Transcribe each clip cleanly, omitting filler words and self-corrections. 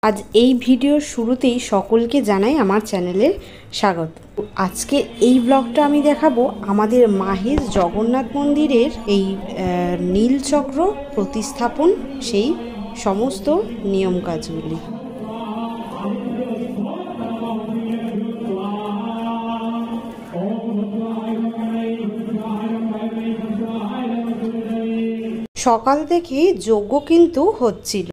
আজ এই ভিডিওর শুরুতেই সকলকে জানাই আমার চ্যানেলে স্বাগত। আজকে এই ব্লগটা আমি দেখাবো আমাদের মাহেশ জগন্নাথ মন্দিরের এই নীলচক্র প্রতিস্থাপন, সেই সমস্ত নিয়ম কাজগুলি। সকাল থেকে যজ্ঞ কিন্তু হচ্ছিল।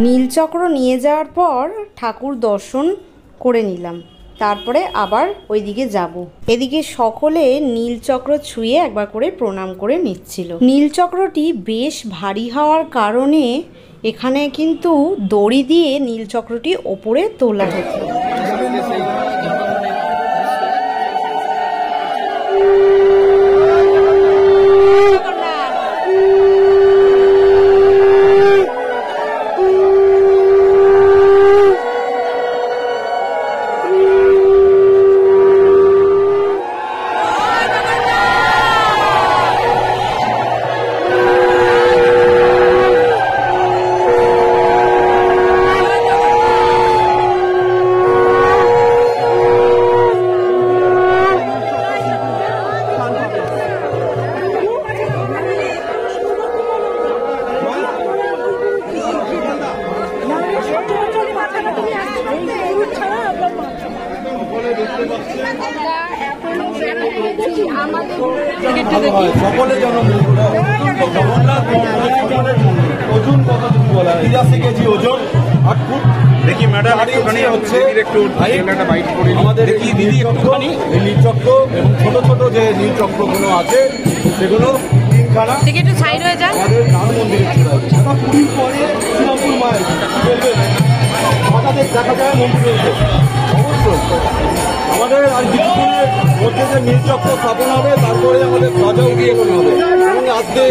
নীলচক্র নিয়ে যাওয়ার পর ঠাকুর দর্শন করে নিলাম, তারপরে আবার ওইদিকে যাব। এদিকে সকলে নীলচক্র ছুঁয়ে একবার করে প্রণাম করে নিচ্ছিল। নীলচক্রটি বেশ ভারী হওয়ার কারণে এখানে কিন্তু দড়ি দিয়ে নীলচক্রটি ওপরে তোলা হতো। সকলে যেন জগন্নাথ ওজন কত বলা 83 কেজি ওজন, 8 ফুট। দেখি ম্যাডাম একটুখানি হচ্ছে একটু বাইট করে আমাদের কি দিদি একটুখানি এই নীলচক্র এবং ছোট ছোট যে নীলচক্রগুলো আছে সেগুলো তিনখানা থেকে একটু সাইড হয়ে যায়। আমাদের নাম মন্দিরে ছিল পুরীর পরে শ্রীরামপুর মায়ের আমাদের দেখা যায় মন্দিরে অবশ্যই আমাদের আর কিছুদিনের মধ্যে যে নীলচক্র স্থাপন হবে, তারপরে আমাদের ধ্বজা উত্তোলন হবে এবং আজকে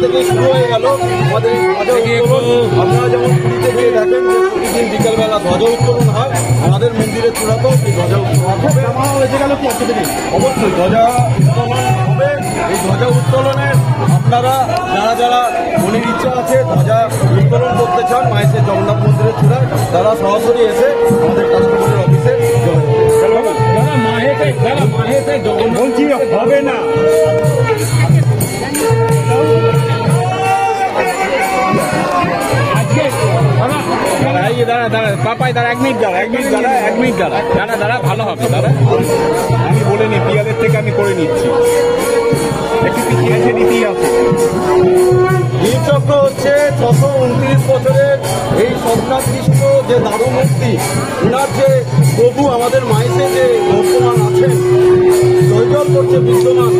থেকে শুরু হয়ে গেল আমাদের ধ্বজা উত্তোলন। আপনারা যেমন পুরীতে গিয়ে দেখেন যে প্রতিদিন বিকেলবেলা ধ্বজা উত্তোলন হয়, আমাদের মন্দিরের চূড়াতেও সেই ধ্বজা উত্তোলন হবে। হয়েছে গেল কি অবশ্যই ধ্বজা উত্তোলন হবে। এই ধ্বজা উত্তোলনে আপনারা যারা যারা মনের ইচ্ছা আছে ধ্বজা উত্তোলন করতে চান মায়ের জগন্নাথ মন্দিরের চূড়ায়, তারা সরাসরি এসে আমাদের কাস্টমারের অফিসে বলছি হবে না। দাঁড়া পাপাই দাঁড়া 1 মিনিট দাঁড়া ভালো হবে দাঁড়া। আমি বলে নি পিয়ালের থেকে আমি করে নিচ্ছি, একটু পিছিয়ে এসে নিতেই আছে। নীলচক্র হচ্ছে 629 বছরের এই স্বপ্নাদৃষ্ট যে দারু মূর্তি, ওনার যে প্রভু আমাদের মাইসে যে বর্তমান আছেন জয়জল করছে বিদ্যমান,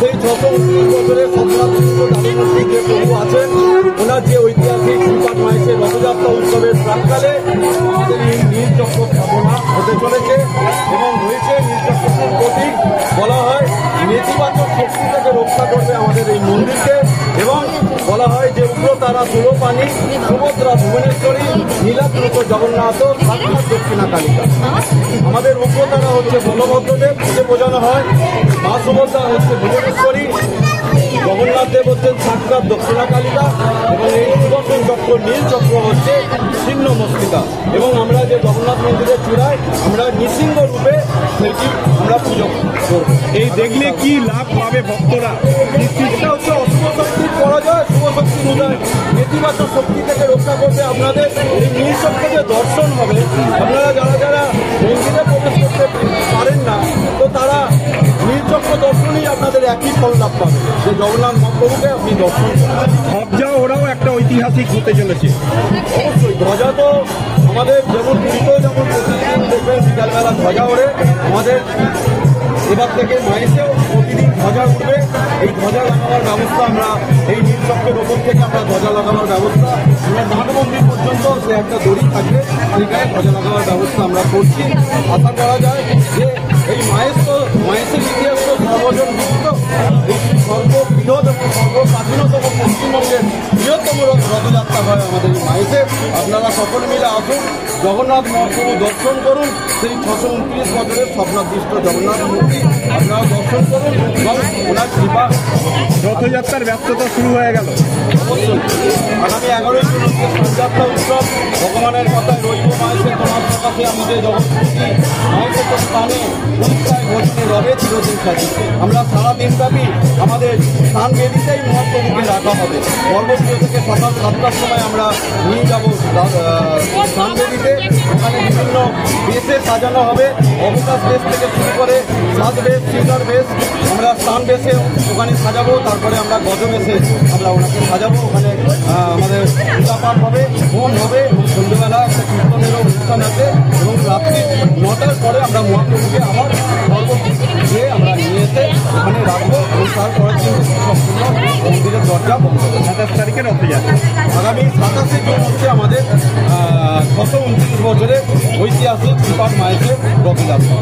সেই 629 বছরের স্বপ্নাদৃষ্ট দারু মূর্তি যে প্রভু আছেন, ওনার যে ঐতিহাসিক শ্রীপাদ মাইসের রথযাত্রা উৎসবের প্রাককালে আমাদের এই নীলচক্র স্থাপনা হতে চলেছে এবং হয়েছে। নীলচক্রের প্রতীক বলা হয় নেতিবাচক শক্তি থেকে রক্ষা করবে আমাদের এই মন্দিরকে এবং বলা হয় যে উগ্রতারা সুরপানি সুভদ্রা ভুবনেশ্বরী নীলাদ্রুত জগন্নাথ সাক্ষাৎ দক্ষিণা কালিকা। আমাদের উগ্রতারা হচ্ছে বলভদ্রদেব, পুজো বোঝানো হয়। মা সুভদ্রা হচ্ছে ভুবনেশ্বরী, জগন্নাথ দেব হচ্ছেন সাক্ষাৎ দক্ষিণা কালিকা এবং এই সুদর্শন চক্র নীল চক্র হচ্ছে ছিন্ন মস্তিকা। এবং আমরা যে জগন্নাথ মন্দিরের চূড়ায় আমরা নৃসিংহ রূপে সেটি আমরা পুজো করব। এই দেখলে কি লাভ পাবে ভক্তরা? এটা হচ্ছে অশুভ শক্তির পরাজয়, শুভ শক্তির উদয়, নেতিবাচক শক্তি থেকে রক্ষা করতে আপনাদের এই নীল চক্র যে দর্শন হবে। আপনারা যারা যারা মন্দিরে প্রবেশ করতে পারেন না, তো তারা নীলচক্র দর্শনই আপনাদের একই ফল লাভ পাবে যে জগন্নাথ মহাপ্রভুকে আপনি দর্শন করবেন। ধ্বজা ওরাও একটা ঐতিহাসিক হতে চলেছে। অবশ্যই ধ্বজা তো আমাদের যেমন পুরীতেও যেমন প্রতিদিন দেখবেন বিকালবেলা ধ্বজা ওড়ে, আমাদের এবার থেকে মাইসেও প্রতিদিন ধ্বজা উঠবে। এই ধ্বজা লাগাবার ব্যবস্থা আমরা এই নীলচক্রের ওপর থেকে আমরা ধ্বজা লাগাবার ব্যবস্থা আমরা নাট মন্দির পর্যন্ত যে একটা দড়ি থাকবে সেইখানে ধ্বজা লাগাবার ব্যবস্থা আমরা করছি। আশা করা যায় যে এই মায়েসের ইতিহাস তো সর্বজন বিদিত, এই সর্ববৃহৎ এবং সর্বপ্রাচীনতম পশ্চিমবঙ্গের বৃহত্তম রথযাত্রা হয় আমাদের এই মায়েসে। আপনারা সকলে মিলে আসুন, জগন্নাথ মহাপ্রভু দর্শন করুন। সেই 629 বছরের স্বপ্নাদৃষ্ট জগন্নাথ মূর্তি আপনারা দর্শন করুন এবং ওনার কৃপা। রথযাত্রার ব্যস্ততা শুরু হয়ে গেল। অবশ্যই আগামী 11ই জুন হচ্ছে রথযাত্রা উৎসব। ভগবানের কথায় রইব মায়েসে তোমার প্রকাশে আমি যে জগৎপতি মায়েসের স্থানে পরীক্ষায় ভোজনে রবে চিরদিন সাথী। আমরা সারাদিন ব্যাপী আমাদের স্নান বেদিতেই মহাপ্রভুকে রাখা হবে। পর্বতীয় থেকে সকাল 7টার সময় আমরা নিয়ে যাব স্নান বেদিতে। ওখানে বিভিন্ন বেশে সাজানো হবে, অবকাশ বেশ থেকে শুরু করে সাজ বেশ, সিঙ্গার বেশ, আমরা স্নান বেশে ওখানে সাজাবো। তারপরে আমরা গজ বেশে আমরা ওনাকে সাজাবো। মানে আমাদের পূজাপাঠ হবে, হোম হবে এবং সন্ধ্যেবেলা একটা কীর্তনেরও অনুষ্ঠান আছে এবং রাত্রি 9টার পরে আমরা মহাপ্রভুকে আবার দিয়ে আমরা নিয়ে এসে ওখানে রাখবো এবং তারপরের দিন সম্পূর্ণ মন্দিরের দরজা বন্ধ হবে। 27 তারিখে রথযাত্রা। আগামী 27শে জুন হচ্ছে আমাদের 629 বছরের ঐতিহাসিক শ্রীপাদ মায়ের রথযাত্রা।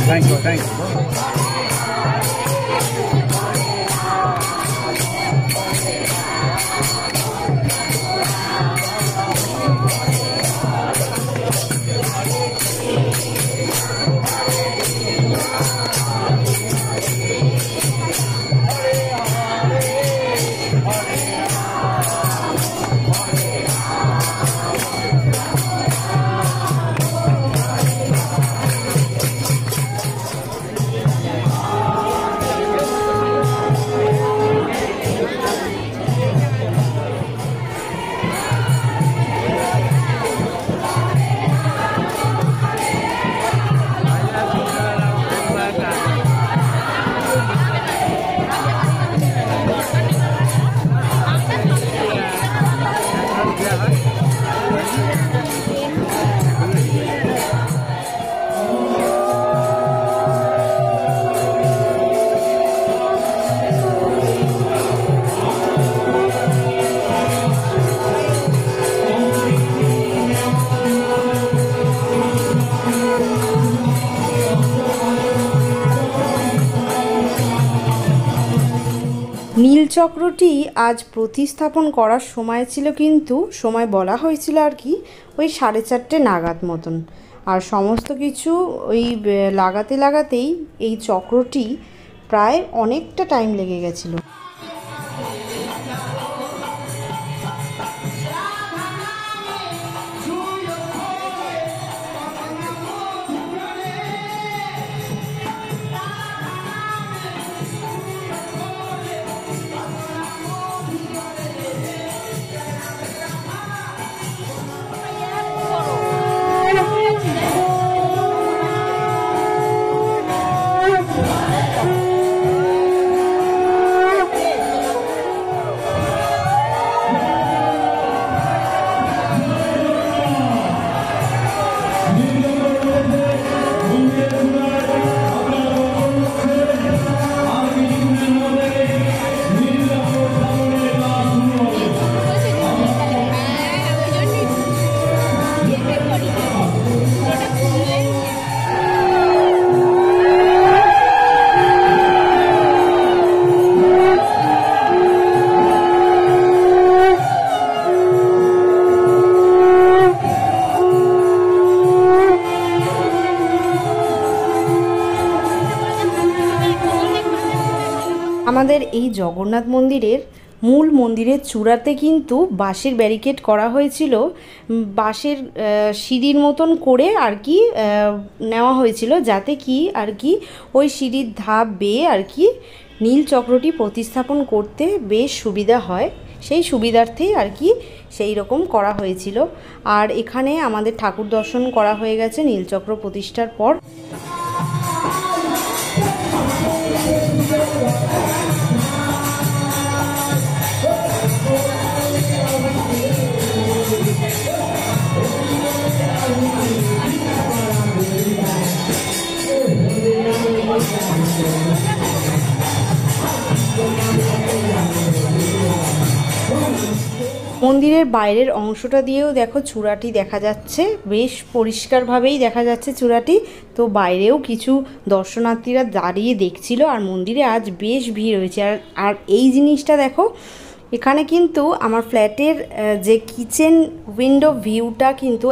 Thank you, thank you. নীলচক্রটি আজ প্রতিস্থাপন করার সময় ছিল, কিন্তু সময় বলা হয়েছিল আর কি ওই 4:30 নাগাদ মতন। আর সমস্ত কিছু ওই লাগাতে লাগাতেই এই চক্রটি প্রায় অনেকটা টাইম লেগে গেছিলো। আমাদের এই জগন্নাথ মন্দিরের মূল মন্দিরের চূড়াতে কিন্তু বাঁশের ব্যারিকেড করা হয়েছিল, বাঁশের সিঁড়ির মতন করে আর কি নেওয়া হয়েছিল, যাতে কি আর কি ওই সিঁড়ির ধাপ বেয়ে আর কি নীল চক্রটি প্রতিস্থাপন করতে বেশ সুবিধা হয়, সেই সুবিধার্থেই আর কি সেই রকম করা হয়েছিল। আর এখানে আমাদের ঠাকুর দর্শন করা হয়ে গেছে নীলচক্র প্রতিষ্ঠার পর। মন্দিরের বাইরের অংশটা দিয়েও দেখো চূড়াটি দেখা যাচ্ছে, বেশ পরিষ্কারভাবেই দেখা যাচ্ছে চূড়াটি। তো বাইরেও কিছু দর্শনার্থীরা দাঁড়িয়ে দেখছিল, আর মন্দিরে আজ বেশ ভিড় হয়েছে। আর এই জিনিসটা দেখো, এখানে কিন্তু আমার ফ্ল্যাটের যে কিচেন উইন্ডো ভিউটা কিন্তু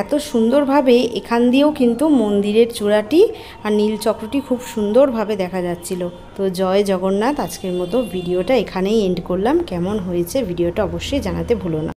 এত সুন্দরভাবে এখান দিয়েও কিন্তু মন্দিরের চূড়াটি আর নীলচক্রটি খুব সুন্দরভাবে দেখা যাচ্ছিল। তো জয় জগন্নাথ। আজকের মতো ভিডিওটা এখানেই এন্ড করলাম। কেমন হয়েছে ভিডিওটা অবশ্যই জানাতে ভুলো না।